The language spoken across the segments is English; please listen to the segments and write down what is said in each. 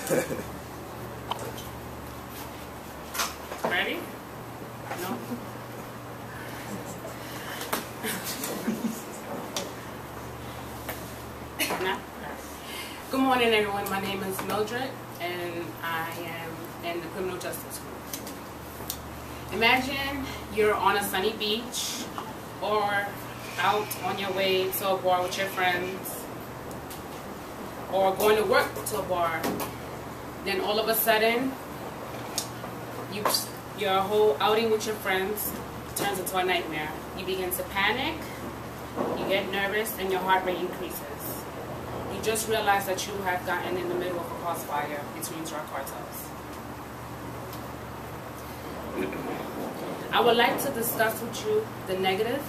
Ready? No? No? Good morning, everyone. My name is Mildred, and I am in the criminal justice group. Imagine you're on a sunny beach or out on your way to a bar with your friends or going to work to a bar. Then all of a sudden, your whole outing with your friends turns into a nightmare. You begin to panic, you get nervous, and your heart rate increases. You just realize that you have gotten in the middle of a crossfire between drug cartels. I would like to discuss with you the negative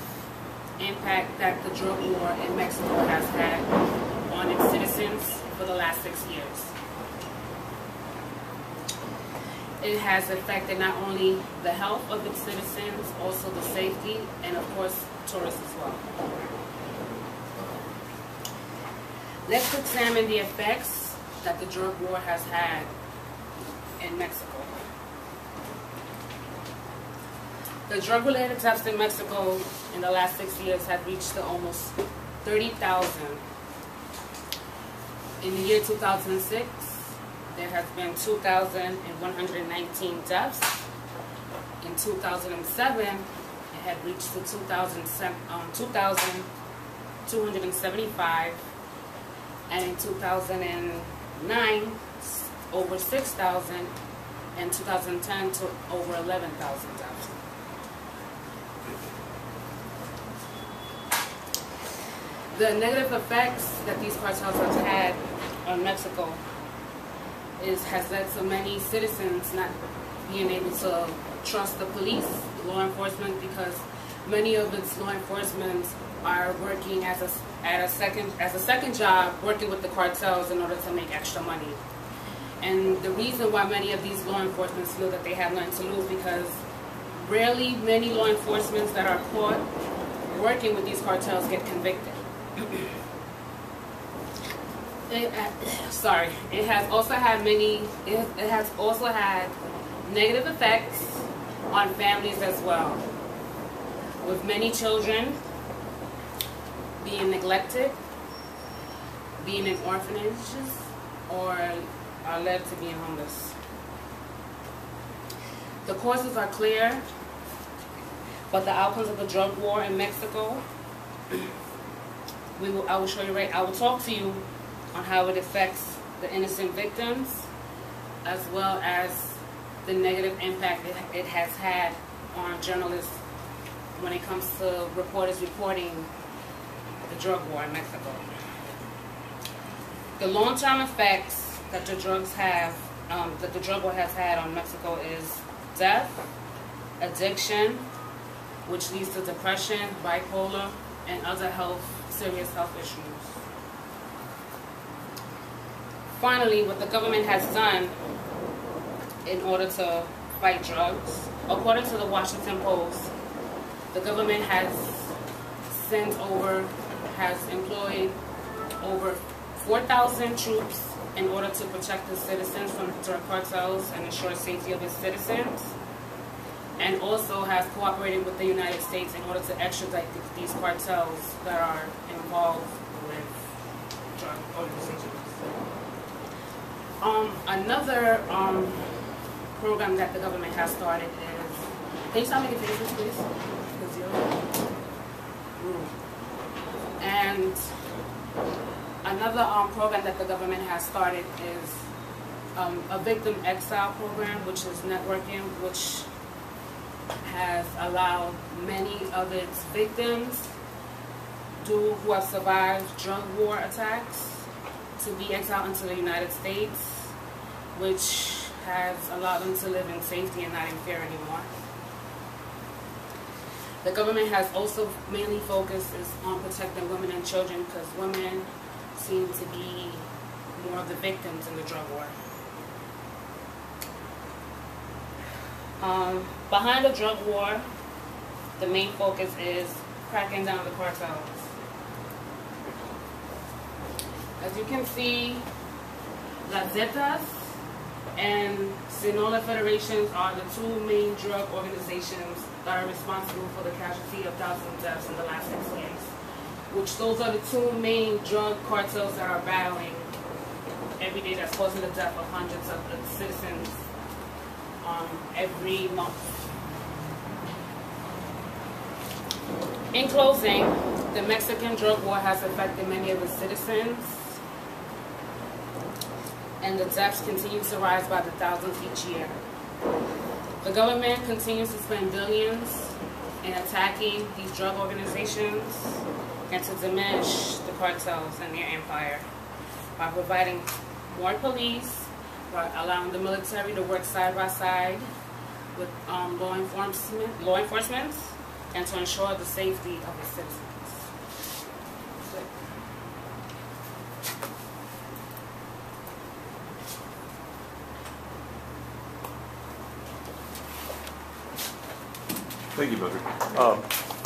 impact that the drug war in Mexico has had on its citizens for the last 6 years. It has affected not only the health of its citizens, also the safety, and of course, tourists as well. Let's examine the effects that the drug war has had in Mexico. The drug-related deaths in Mexico in the last 6 years have reached to almost 30,000. In the year 2006, there has been 2,119 deaths. In 2007, it had reached to 2,275. And in 2009, over 6,000. And 2010 to over 11,000 deaths. The negative effects that these cartels have had on Mexico has led to many citizens not being able to trust the police, law enforcement, because many of its law enforcement are working as a second job, working with the cartels in order to make extra money. And the reason why many of these law enforcement feel that they have nothing to lose, because rarely many law enforcement that are caught working with these cartels get convicted. It has also had negative effects on families as well, with many children being neglected, being in orphanages, or are led to being homeless. The causes are clear, but the outcomes of the drug war in Mexico, I will show you I will talk to you on how it affects the innocent victims, as well as the negative impact it has had on journalists when it comes to reporters reporting the drug war in Mexico. The long-term effects that the drug war has had on Mexico is death, addiction, which leads to depression, bipolar, and other serious health issues. Finally, what the government has done in order to fight drugs, according to the Washington Post, the government has employed over 4,000 troops in order to protect the citizens from drug cartels and ensure safety of its citizens, and also has cooperated with the United States in order to extradite these cartels that are involved with drug organizations. Another program that the government has started is, can you stop making faces, please? Because you're rude. And another program that the government has started is a victim exile program, which is networking, which has allowed many of its victims who have survived drug war attacks to be exiled into the United States, which has allowed them to live in safety and not in fear anymore. The government has also mainly focused on protecting women and children, because women seem to be more of the victims in the drug war. Behind the drug war, the main focus is cracking down the cartels. As you can see, Las Zetas and Sinaloa federations are the two main drug organizations that are responsible for the casualty of thousands of deaths in the last 6 years. Which those are the two main drug cartels that are battling every day, that's causing the death of hundreds of citizens every month. In closing, the Mexican drug war has affected many of its citizens, and the deaths continue to rise by the thousands each year. The government continues to spend billions in attacking these drug organizations and to diminish the cartels and their empire by providing more police, by allowing the military to work side by side with law enforcement, and to ensure the safety of its citizens. Thank you, Mother.